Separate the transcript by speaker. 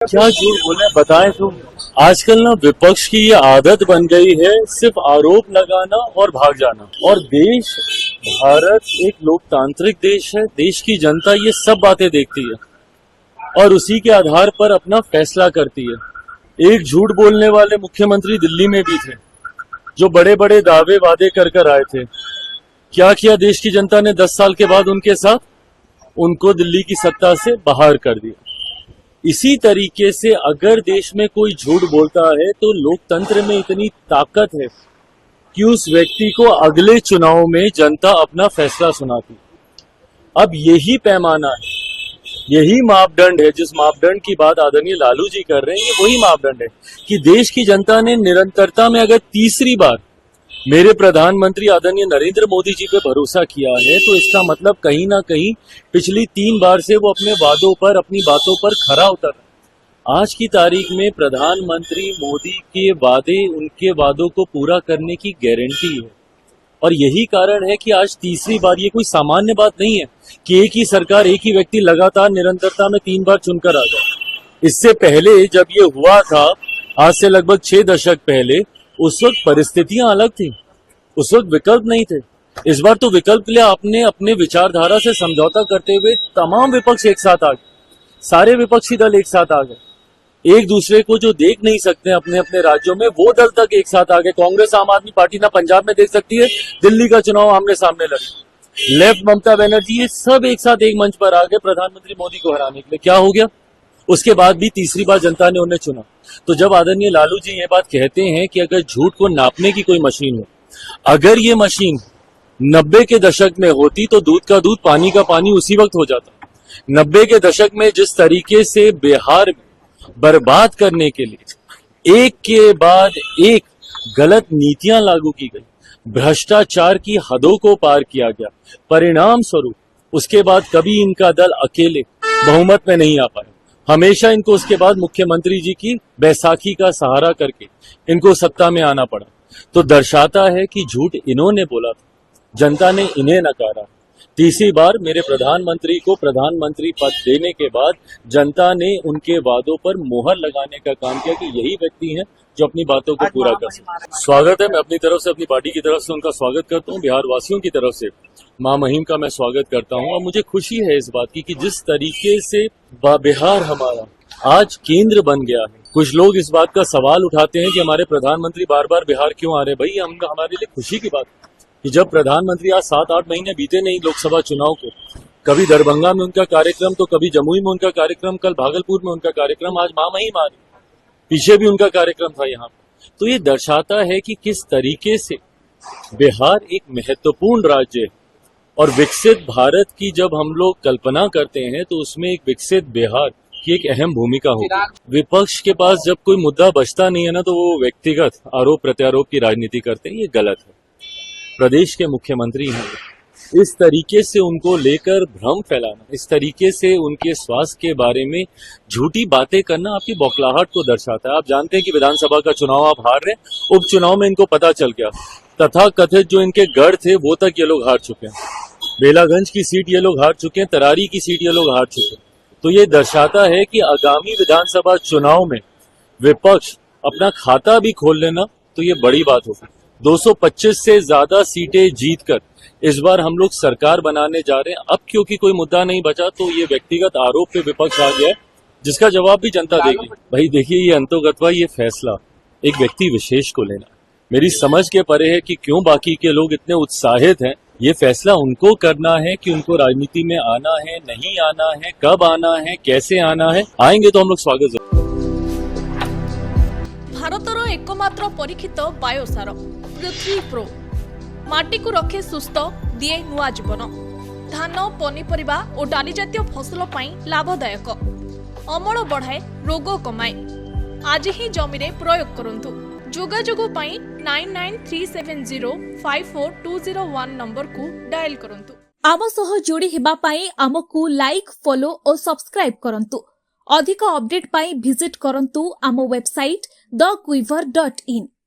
Speaker 1: क्या झूठ बोले बताएं तो। आजकल ना विपक्ष की ये आदत बन गई है सिर्फ आरोप लगाना और भाग जाना। और देश भारत एक लोकतांत्रिक देश है, देश की जनता ये सब बातें देखती है और उसी के आधार पर अपना फैसला करती है। एक झूठ बोलने वाले मुख्यमंत्री दिल्ली में भी थे जो बड़े बड़े दावे वादे कर आए थे। क्या किया देश की जनता ने 10 साल के बाद उनके साथ? उनको दिल्ली की सत्ता से बाहर कर दिया। इसी तरीके से अगर देश में कोई झूठ बोलता है तो लोकतंत्र में इतनी ताकत है कि उस व्यक्ति को अगले चुनाव में जनता अपना फैसला सुनाती है। अब यही पैमाना है, यही मापदंड है, जिस मापदंड की बात आदरणीय लालू जी कर रहे हैं, ये वही मापदंड है कि देश की जनता ने निरंतरता में अगर तीसरी बार मेरे प्रधानमंत्री आदरणीय नरेंद्र मोदी जी पे भरोसा किया है तो इसका मतलब कहीं ना कहीं पिछली 3 बार से वो अपने वादों पर, अपनी बातों पर खरा उतर रहा है। आज की तारीख में प्रधानमंत्री मोदी के वादे उनके वादों को पूरा करने की गारंटी है और यही कारण है कि आज तीसरी बार, ये कोई सामान्य बात नहीं है कि एक ही सरकार, एक ही व्यक्ति लगातार निरंतरता में 3 बार चुनकर आ जाए। इससे पहले जब ये हुआ था, आज से लगभग 6 दशक पहले, उस वक्त परिस्थितियां अलग थी, उस वक्त विकल्प नहीं थे। इस बार तो विकल्प के लिए आपने अपने विचारधारा से समझौता करते हुए तमाम विपक्ष एक साथ आ गए, सारे विपक्षी दल एक साथ आ गए। एक दूसरे को जो देख नहीं सकते अपने अपने राज्यों में, वो दल तक एक साथ आ गए। कांग्रेस आम आदमी पार्टी ना पंजाब में देख सकती है, दिल्ली का चुनाव आमने सामने लड़े। लेफ्ट ममता बनर्जी, ये सब एक साथ एक मंच पर आ गए प्रधानमंत्री मोदी को हराने के लिए। क्या हो गया? उसके बाद भी तीसरी बार जनता ने उन्हें चुना। तो जब आदरणीय लालू जी ये बात कहते हैं कि अगर झूठ को नापने की कोई मशीन हो, अगर ये मशीन 90 के दशक में होती तो दूध का दूध, पानी का पानी उसी वक्त हो जाता। 90 के दशक में जिस तरीके से बिहार में बर्बाद करने के लिए एक के बाद एक गलत नीतियां लागू की गई, भ्रष्टाचार की हदों को पार किया गया, परिणाम स्वरूप उसके बाद कभी इनका दल अकेले बहुमत में नहीं आ पाया। हमेशा इनको उसके बाद मुख्यमंत्री जी की बैसाखी का सहारा करके इनको सत्ता में आना पड़ा। तो दर्शाता है कि झूठ इन्होंने बोला था, जनता ने इन्हें नकारा। तीसरी बार मेरे प्रधानमंत्री को प्रधानमंत्री पद देने के बाद जनता ने उनके वादों पर मोहर लगाने का काम किया कि यही व्यक्ति हैं जो अपनी बातों को पूरा कर सके। स्वागत है, मैं अपनी तरफ से, अपनी पार्टी की तरफ से उनका स्वागत करता हूं। बिहार वासियों की तरफ से मां महिम का मैं स्वागत करता हूं और मुझे खुशी है इस बात की कि जिस तरीके से बिहार हमारा आज केंद्र बन गया है। कुछ लोग इस बात का सवाल उठाते हैं कि हमारे प्रधानमंत्री बार बार बिहार क्यों आ रहे। भाई हमारे लिए खुशी की बात है कि जब प्रधानमंत्री, आज 7-8 महीने बीते नहीं लोकसभा चुनाव को, कभी दरभंगा में उनका कार्यक्रम तो कभी जमुई में उनका कार्यक्रम, कल भागलपुर में उनका कार्यक्रम, आज मां महिम आ रही, पीछे भी उनका कार्यक्रम था यहाँ। तो ये दर्शाता है कि किस तरीके से बिहार एक महत्वपूर्ण राज्य है और विकसित भारत की जब हम लोग कल्पना करते हैं तो उसमें एक विकसित बिहार की एक अहम भूमिका होगी। विपक्ष के पास जब कोई मुद्दा बचता नहीं है ना, तो वो व्यक्तिगत आरोप प्रत्यारोप की राजनीति करते हैं। ये गलत है। प्रदेश के मुख्यमंत्री हैं, इस तरीके से उनको लेकर भ्रम फैलाना, इस तरीके से उनके स्वास्थ्य के बारे में झूठी बातें करना आपकी बौखलाहट को दर्शाता है। आप जानते हैं कि विधानसभा का चुनाव आप हार रहे हैं, उपचुनाव में इनको पता चल गया, तथा कथित जो इनके गढ़ थे वो तक ये लोग हार चुके हैं। बेलागंज की सीट ये लोग हार चुके हैं, तरारी की सीट ये लोग हार चुके हैं। तो ये दर्शाता है कि आगामी विधानसभा चुनाव में विपक्ष अपना खाता भी खोल लेना तो ये बड़ी बात होगी। 225 से ज्यादा सीटें जीतकर इस बार हम लोग सरकार बनाने जा रहे हैं। अब क्योंकि कोई मुद्दा नहीं बचा तो ये व्यक्तिगत आरोप पे विपक्ष आ गया है, जिसका जवाब भी जनता देगी। भाई देखिए, ये अंतोगत्वा, ये फैसला एक व्यक्ति विशेष को लेना मेरी समझ के परे है कि क्यों बाकी के लोग इतने उत्साहित हैं। ये फैसला उनको करना है कि उनको राजनीति में आना है, नहीं आना है, कब आना है, कैसे आना है। आएंगे तो हम लोग स्वागत करेंगे।
Speaker 2: भारतर एकमात्र परीक्षित बायोसार पृथ्वी प्रो माटी को रखे सुस्थ, दिए नुआ जीवन। धान, पनीपरिबा और डाली जातीय फसल पाई लाभदायक, अमल बढ़ाए, रोग कमाए। आज ही जमी रे प्रयोग करंतु। जोगाजोग पाई 9937054201 नंबर को डायल करंतु। आम सह जोड़ी हेबा पाई आमको लाइक, फॉलो और सब्सक्राइब करंतु। अधिक अपडेट पाई विजिट करंतु आम वेबसाइट thequiver.in।